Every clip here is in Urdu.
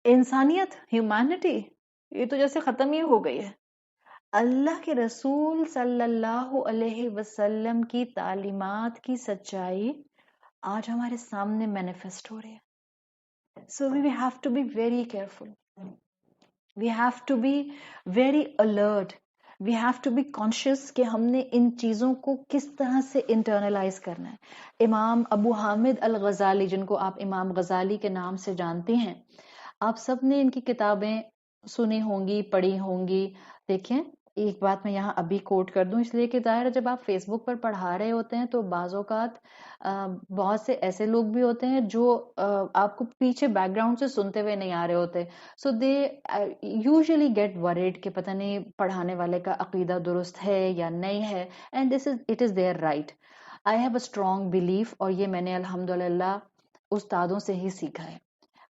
انسانیت، ہیومینٹی، یہ تو جیسے ختم ہی ہو گئی ہے. اللہ کے رسول صلی اللہ علیہ وسلم کی تعلیمات کی سچائی آج ہمارے سامنے مینیفیسٹ ہو رہی ہے. So we have to be very careful. We have to be very alert. We have to be conscious کہ ہم نے ان چیزوں کو کس طرح سے انٹرنلائز کرنا ہے. امام ابو حامد الغزالی، جن کو آپ امام غزالی کے نام سے جانتے ہیں، آپ سب نے ان کی کتابیں سنی ہوں گی، پڑھی ہوں گی. دیکھیں، ایک بات میں یہاں ابھی کوٹ کر دوں، اس لیے کہ ظاہر ہے جب آپ فیس بک پر پڑھا رہے ہوتے ہیں تو بعض اوقات بہت سے ایسے لوگ بھی ہوتے ہیں جو آپ کو پیچھے بیک گراؤنڈ سے سنتے ہوئے نہیں آ رہے ہوتے. سو دے یوزلی گیٹ ورڈ کہ پتہ نہیں پڑھانے والے کا عقیدہ درست ہے یا نہیں ہے. And it is there right. I have a strong belief, اور یہ میں نے الحمدللہ استادوں سے ہی سیکھا ہے،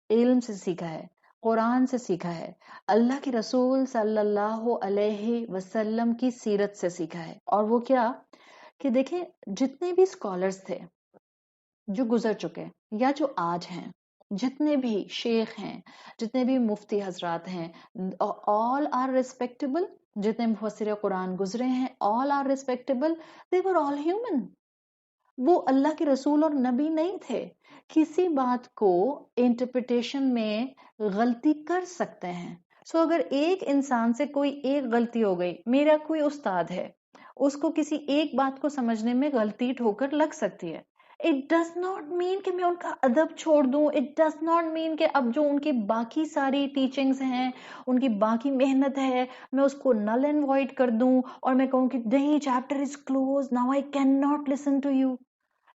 علم سے سیکھا ہے، قرآن سے سیکھا ہے، اللہ کے رسول صلی اللہ علیہ وسلم کی سیرت سے سیکھا ہے. اور وہ کیا کہ دیکھیں، جتنے بھی اسکالرز تھے جو گزر چکے یا جو آج ہیں، جتنے بھی شیخ ہیں، جتنے بھی مفتی حضرات ہیں، all are respectable. جتنے مفسر قرآن گزرے ہیں all are respectable. They were all human. وہ اللہ کے رسول اور نبی نہیں تھے. کسی بات کو انٹرپریٹیشن میں غلطی کر سکتے ہیں. سو اگر ایک انسان سے کوئی ایک غلطی ہو گئی، میرا کوئی استاد ہے، اس کو کسی ایک بات کو سمجھنے میں غلطی ٹھوکر لگ سکتی ہے. It does not mean کہ میں ان کا ادب چھوڑ دوں. It does not mean کہ اب جو ان کی باقی ساری ٹیچنگز ہیں، ان کی باقی محنت ہے، میں اس کو نل اینڈ وائڈ کر دوں اور میں کہوں کہ نہیں، chapter is close, now I cannot listen to you.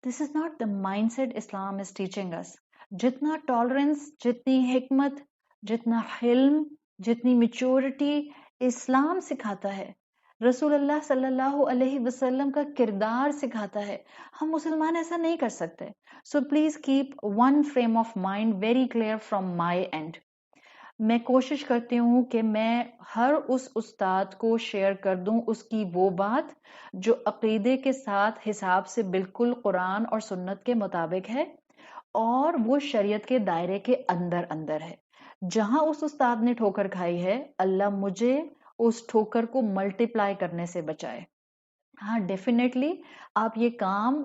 This is not the mindset Islam is teaching us. جتنا ٹالرنس، جتنی حکمت، جتنا حلم، جتنی میچورٹی اسلام سکھاتا ہے، رسول اللہ صلی اللہ علیہ وسلم کا کردار سکھاتا ہے، ہم مسلمان ایسا نہیں کر سکتے. So please keep one frame of mind very clear from my and. میں کوشش کرتی ہوں کہ میں ہر اس استاد کو شیئر کر دوں اس کی وہ بات جو عقیدے کے ساتھ حساب سے بالکل قرآن اور سنت کے مطابق ہے اور وہ شریعت کے دائرے کے اندر اندر ہے. جہاں اس استاد نے ٹھوکر کھائی ہے، اللہ مجھے اس ٹھوکر کو ملٹیپلائی کرنے سے بچائے. ہاں ڈیفینیٹلی آپ یہ کام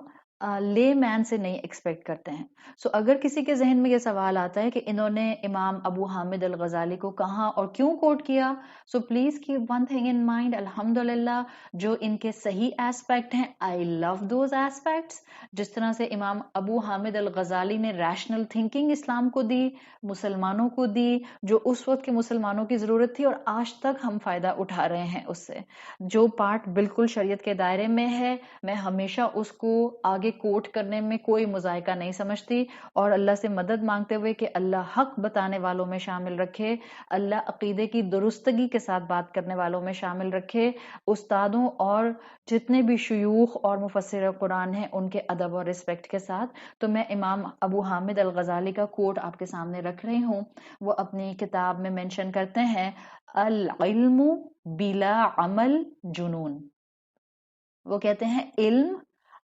لے مین سے نہیں ایکسپیکٹ کرتے ہیں. سو اگر کسی کے ذہن میں یہ سوال آتا ہے کہ انہوں نے امام ابو حامد الغزالی کو کہاں اور کیوں کوٹ کیا، so please keep one thing in mind. الحمدللہ جو ان کے صحیح ایسپیکٹ ہیں، آئی لو دوز ایسپیکٹس. جس طرح سے امام ابو حامد الغزالی نے ریشنل تھنکنگ اسلام کو دی، مسلمانوں کو دی، جو اس وقت کے مسلمانوں کی ضرورت تھی، اور آج تک ہم فائدہ اٹھا رہے ہیں اس سے. جو پارٹ بالکل شریعت کے دائرے میں ہے، میں ہمیشہ اس کو آگے کوٹ کرنے میں کوئی مذائقہ نہیں سمجھتی، اور اللہ سے مدد مانگتے ہوئے کہ اللہ حق بتانے والوں میں شامل رکھے، اللہ عقیدے کی درستگی کے ساتھ بات کرنے والوں میں شامل رکھے، استادوں اور جتنے بھی شیوخ اور مفسر قرآن ہیں ان کے ادب اور رسپیکٹ کے ساتھ. تو میں امام ابو حامد الغزالی کا کوٹ آپ کے سامنے رکھ رہی ہوں. وہ اپنی کتاب میں مینشن کرتے ہیں، العلم بلا عمل جنون. وہ کہتے ہیں علم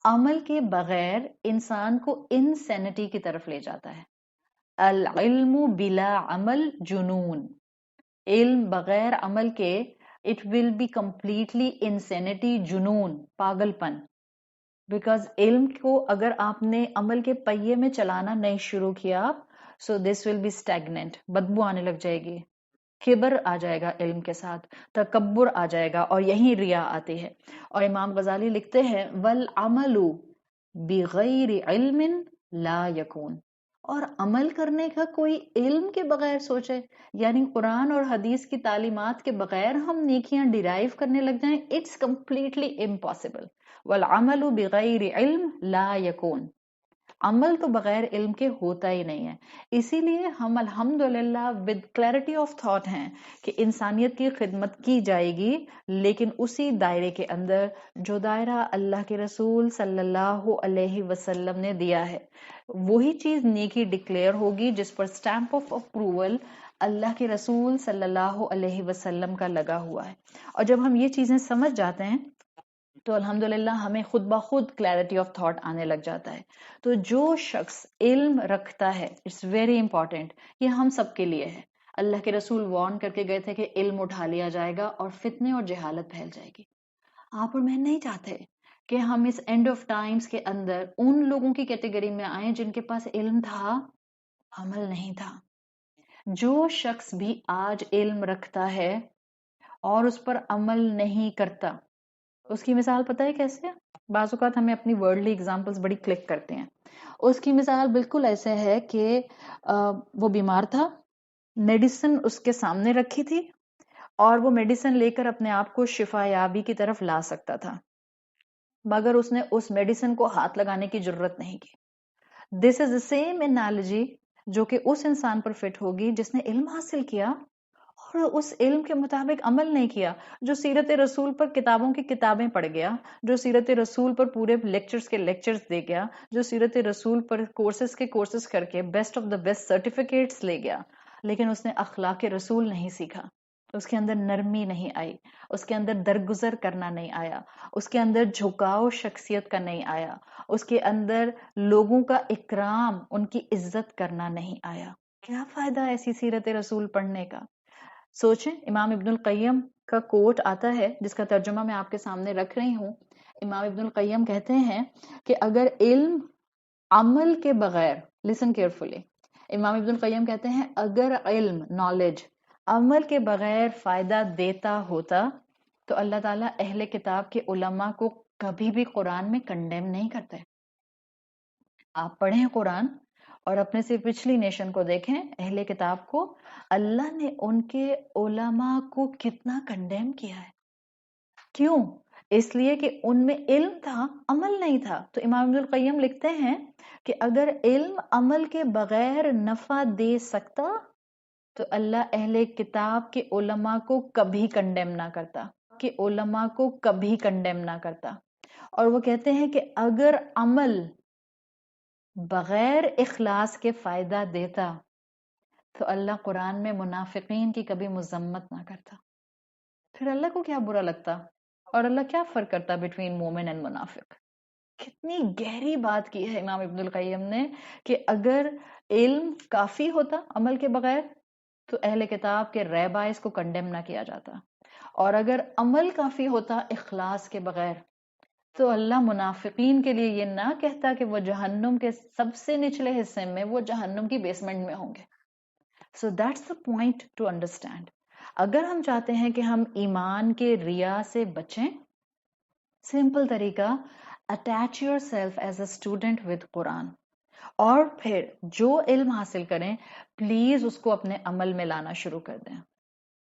عمل کے بغیر انسان کو انسینٹی کی طرف لے جاتا ہے. العلم بلا عمل جنون. علم بغیر عمل کے it will be completely insanity، جنون، پاگل پن. بیکاز علم کو اگر آپ نے عمل کے پہیے میں چلانا نہیں شروع کیا، so this will be stagnant، بدبو آنے لگ جائے گی، کبر آ جائے گا، علم کے ساتھ تکبر آ جائے گا، اور یہی ریا آتی ہے. اور امام غزالی لکھتے ہیں، والعمل بغیر علم لا یکون. اور عمل کرنے کا کوئی علم کے بغیر سوچے، یعنی قرآن اور حدیث کی تعلیمات کے بغیر ہم نیکیاں ڈیرائیو کرنے لگ جائیں، اٹس کمپلیٹلی امپاسبل. والعمل بغیر علم لا یکون. عمل تو بغیر علم کے ہوتا ہی نہیں ہے. اسی لیے ہم الحمدللہ ود کلیئرٹی آف تھاٹ ہیں کہ انسانیت کی خدمت کی جائے گی، لیکن اسی دائرے کے اندر جو دائرہ اللہ کے رسول صلی اللہ علیہ وسلم نے دیا ہے. وہی چیز نیکی ڈکلیئر ہوگی جس پر سٹیمپ آف اپروول اللہ کے رسول صلی اللہ علیہ وسلم کا لگا ہوا ہے. اور جب ہم یہ چیزیں سمجھ جاتے ہیں تو الحمدللہ ہمیں خود بخود کلیئرٹی آف تھاٹ آنے لگ جاتا ہے. تو جو شخص علم رکھتا ہے، اٹس ویری امپورٹینٹ، یہ ہم سب کے لیے ہے. اللہ کے رسول وارن کر کے گئے تھے کہ علم اٹھا لیا جائے گا اور فتنے اور جہالت پھیل جائے گی. آپ اور میں نہیں چاہتے کہ ہم اس اینڈ آف ٹائمز کے اندر ان لوگوں کی کیٹیگری میں آئیں جن کے پاس علم تھا، عمل نہیں تھا. جو شخص بھی آج علم رکھتا ہے اور اس پر عمل نہیں کرتا، اس کی مثال پتہ ہے کیسے؟ بعض اوقات ہمیں اپنی ورلڈلی ایگزامپلز بڑی کلک کرتے ہیں. اس کی مثال بالکل ایسے ہے کہ وہ بیمار تھا، میڈیسن اس کے سامنے رکھی تھی اور وہ میڈیسن لے کر اپنے آپ کو شفا یابی کی طرف لا سکتا تھا، مگر اس نے اس میڈیسن کو ہاتھ لگانے کی جرت نہیں کی. دس از دا سیم انالوجی جو کہ اس انسان پر فٹ ہوگی جس نے علم حاصل کیا اور اس علم کے مطابق عمل نہیں کیا، جو سیرت رسول پر کتابوں کی کتابیں پڑھ گیا، جو سیرت رسول پر پورے لیکچرز کے لیکچرز دے گیا، جو سیرت رسول پر کورسز کے کورسز کر کے best of the best certificates لے گیا، لیکن اس نے اخلاق رسول نہیں سیکھا. اس کے اندر نرمی نہیں آئی، اس کے اندر درگزر کرنا نہیں آیا، اس کے اندر جھکاؤ شخصیت کا نہیں آیا، اس کے اندر لوگوں کا اکرام، ان کی عزت کرنا نہیں آیا. کیا فائدہ ایسی سیرت رسول پڑھنے کا؟ سوچیں، امام ابن القیم کا کوٹ آتا ہے جس کا ترجمہ میں آپ کے سامنے رکھ رہی ہوں. امام ابن القیم کہتے ہیں کہ اگر علم عمل کے بغیر، listen carefully، امام ابن القیم کہتے ہیں اگر علم نالج عمل کے بغیر فائدہ دیتا ہوتا تو اللہ تعالیٰ اہل کتاب کے علماء کو کبھی بھی قرآن میں کنڈیم نہیں کرتے. آپ پڑھیں قرآن اور اپنے سے پچھلی نیشن کو دیکھیں، اہل کتاب کو، اللہ نے ان کے علماء کو کتنا کنڈیم کیا ہے. کیوں؟ اس لیے کہ ان میں علم تھا، عمل نہیں تھا. تو امام ابن القیم لکھتے ہیں کہ اگر علم عمل کے بغیر نفع دے سکتا تو اللہ اہل کتاب کے علماء کو کبھی کنڈیم نہ کرتا، کہ علماء کو کبھی کنڈیم نہ کرتا. اور وہ کہتے ہیں کہ اگر عمل بغیر اخلاص کے فائدہ دیتا تو اللہ قرآن میں منافقین کی کبھی مذمت نہ کرتا. پھر اللہ کو کیا برا لگتا اور اللہ کیا فرق کرتا بٹوین مومن اینڈ منافق؟ کتنی گہری بات کی ہے امام ابن القیم نے کہ اگر علم کافی ہوتا عمل کے بغیر تو اہل کتاب کے ریبائز کو کنڈیم نہ کیا جاتا، اور اگر عمل کافی ہوتا اخلاص کے بغیر تو اللہ منافقین کے لیے یہ نہ کہتا کہ وہ جہنم کے سب سے نچلے حصے میں، وہ جہنم کی بیسمنٹ میں ہوں گے. So that's the point to understand. اگر ہم چاہتے ہیں کہ ہم ایمان کے ریا سے بچیں، سمپل طریقہ، attach yourself as a student with قرآن، اور پھر جو علم حاصل کریں پلیز اس کو اپنے عمل میں لانا شروع کر دیں.